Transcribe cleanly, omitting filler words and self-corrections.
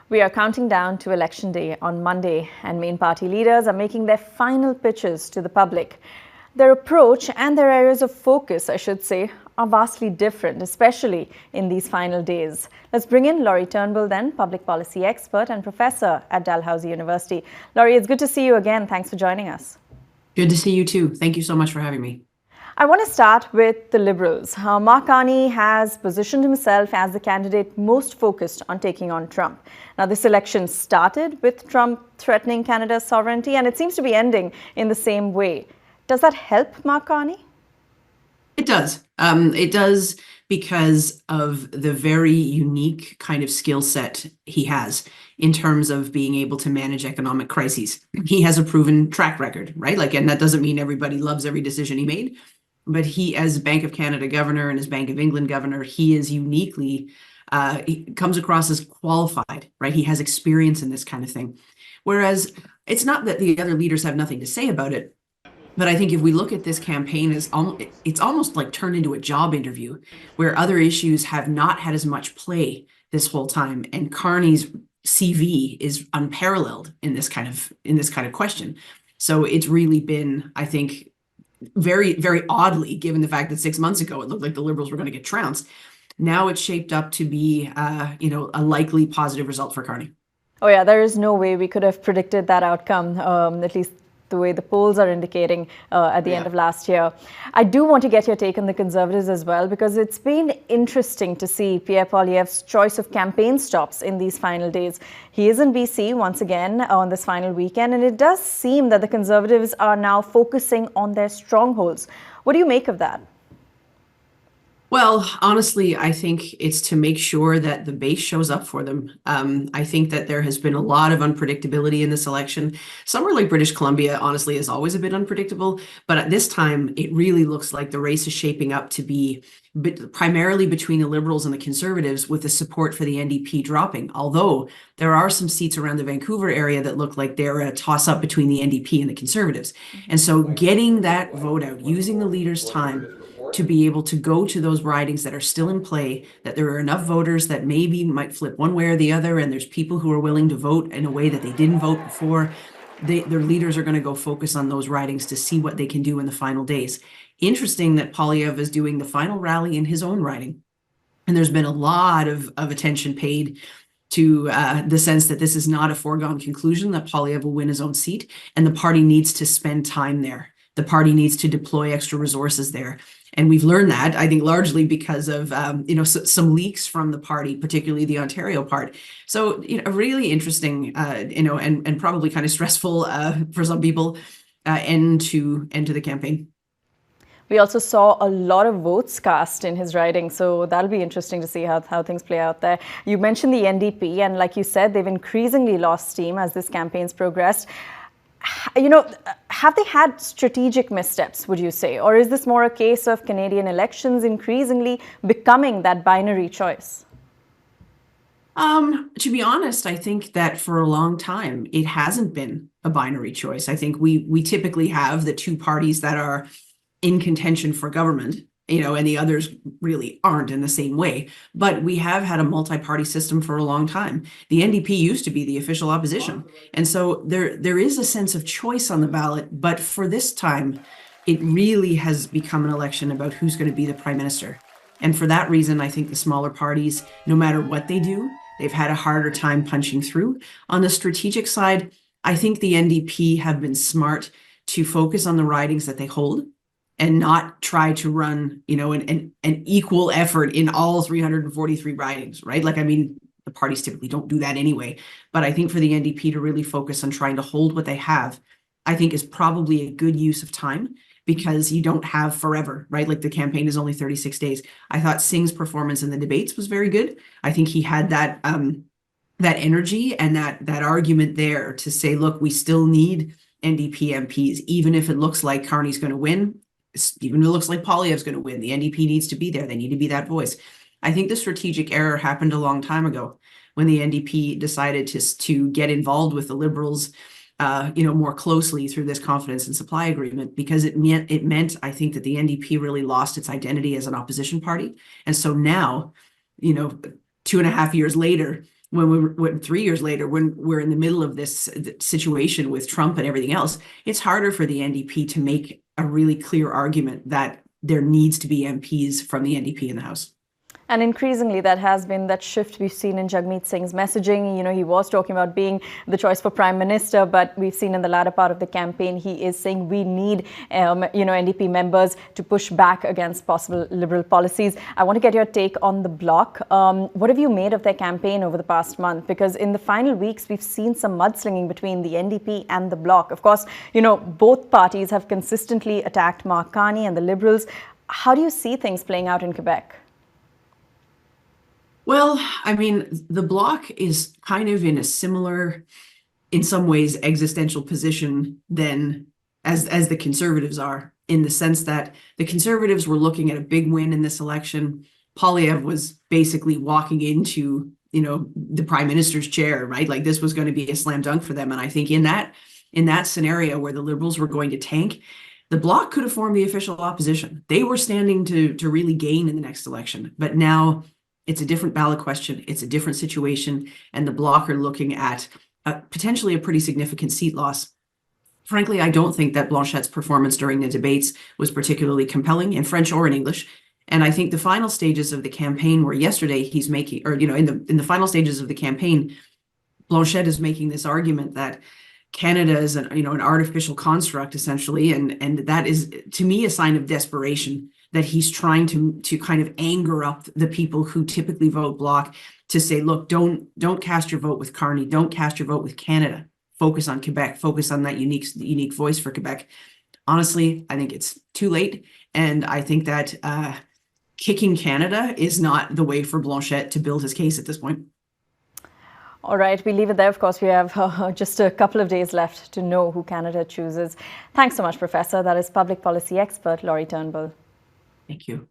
We are counting down to Election Day on Monday, and main party leaders are making their final pitches to the public. Their approach and their areas of focus, I should say, are vastly different, especially in these final days. Let's bring in Laurie Turnbull then, public policy expert and professor at Dalhousie University. Laurie, it's good to see you again. Thanks for joining us. Good to see you too. Thank you so much for having me. I want to start with the Liberals. Mark Carney has positioned himself as the candidate most focused on taking on Trump. Now, this election started with Trump threatening Canada's sovereignty, and it seems to be ending in the same way. Does that help Mark Carney? It does. It does because of the very unique kind of skill set he has in terms of being able to manage economic crises. He has a proven track record, right? And that doesn't mean everybody loves every decision he made. But he, as Bank of Canada governor and as Bank of England governor, he is uniquely, he comes across as qualified, right? He has experience in this kind of thing. Whereas it's not that the other leaders have nothing to say about it, but I think if we look at this campaign, it's almost like turned into a job interview where other issues have not had as much play this whole time. And Carney's CV is unparalleled in this kind of question. So it's really been, I think, very, very oddly, given the fact that 6 months ago it looked like the Liberals were going to get trounced. Now it's shaped up to be, a likely positive result for Carney. Oh yeah, there is no way we could have predicted that outcome, at least the way the polls are indicating at the end of last year. I do want to get your take on the Conservatives as well, because it's been interesting to see Pierre Poilievre's choice of campaign stops in these final days. He is in BC once again on this final weekend, and it does seem that the Conservatives are now focusing on their strongholds. What do you make of that? Well, honestly, I think it's to make sure that the base shows up for them. I think that there has been a lot of unpredictability in this election. Somewhere like British Columbia, honestly, is always a bit unpredictable. But at this time, it really looks like the race is shaping up to be primarily between the Liberals and the Conservatives, with the support for the NDP dropping. Although there are some seats around the Vancouver area that look like they're a toss-up between the NDP and the Conservatives. And so getting that vote out, using the leaders' time to be able to go to those ridings that are still in play, that there are enough voters that maybe might flip one way or the other, and there's people who are willing to vote in a way that they didn't vote before. Their leaders are going to go focus on those ridings to see what they can do in the final days. Interesting that Poilievre is doing the final rally in his own riding. And there's been a lot of attention paid to the sense that this is not a foregone conclusion, that Poilievre will win his own seat, and the party needs to spend time there. The party needs to deploy extra resources there. And we've learned that, I think, largely because of, some leaks from the party, particularly the Ontario part. So, a really interesting, and probably kind of stressful for some people end to the campaign. We also saw a lot of votes cast in his riding, so that'll be interesting to see how things play out there. You mentioned the NDP, and like you said, they've increasingly lost steam as this campaign's progressed. Have they had strategic missteps, would you say? Or is this more a case of Canadian elections increasingly becoming that binary choice? To be honest, I think that for a long time, it hasn't been a binary choice. I think we typically have the two parties that are in contention for government, and the others really aren't in the same way. But we have had a multi-party system for a long time. The NDP used to be the official opposition. And so there is a sense of choice on the ballot. But for this time, it really has become an election about who's going to be the prime minister. And for that reason, I think the smaller parties, no matter what they do, they've had a harder time punching through. On the strategic side, I think the NDP have been smart to focus on the ridings that they hold, and not try to run, an equal effort in all 343 ridings, right? The parties typically don't do that anyway. But I think for the NDP to really focus on trying to hold what they have, I think is probably a good use of time, because you don't have forever, right? Like, the campaign is only 36 days. I thought Singh's performance in the debates was very good. I think he had that energy and that argument there to say, look, we still need NDP MPs, even if it looks like Carney's going to win. Even if it looks like Poilievre's going to win, the NDP needs to be there. They need to be that voice. I think the strategic error happened a long time ago when the NDP decided to get involved with the Liberals, more closely through this confidence and supply agreement, because it meant, I think, that the NDP really lost its identity as an opposition party. And so now, 2.5 years later, when 3 years later, when we're in the middle of this situation with Trump and everything else, it's harder for the NDP to make a really clear argument that there needs to be MPs from the NDP in the House. And increasingly, that has been that shift we've seen in Jagmeet Singh's messaging. You know, he was talking about being the choice for Prime Minister, but we've seen in the latter part of the campaign, he is saying we need, NDP members to push back against possible Liberal policies. I want to get your take on the Bloc. What have you made of their campaign over the past month? Because in the final weeks, we've seen some mudslinging between the NDP and the Bloc. Of course, both parties have consistently attacked Mark Carney and the Liberals. How do you see things playing out in Quebec? Well, I mean, the Bloc is kind of in a similar, in some ways, existential position than as the Conservatives are, in the sense that the Conservatives were looking at a big win in this election. Poilievre was basically walking into, the Prime Minister's chair, right? Like this was going to be a slam dunk for them. And I think in that scenario where the Liberals were going to tank, the Bloc could have formed the official opposition. They were standing to really gain in the next election. But now it's a different ballot question. It's a different situation. And the Bloc are looking at potentially a pretty significant seat loss. Frankly, I don't think that Blanchette's performance during the debates was particularly compelling in French or in English. And I think the final stages of the campaign where yesterday he's making, or, in the final stages of the campaign, Blanchet is making this argument that Canada is an artificial construct, essentially. And that is, to me, a sign of desperation, that he's trying to kind of anger up the people who typically vote Bloc, to say, look, don't cast your vote with Carney, don't cast your vote with Canada. Focus on Quebec, focus on that unique voice for Quebec. Honestly, I think it's too late. And I think that kicking Canada is not the way for Blanchet to build his case at this point. All right, we leave it there. Of course, we have just a couple of days left to know who Canada chooses. Thanks so much, Professor. That is public policy expert Laurie Turnbull. Thank you.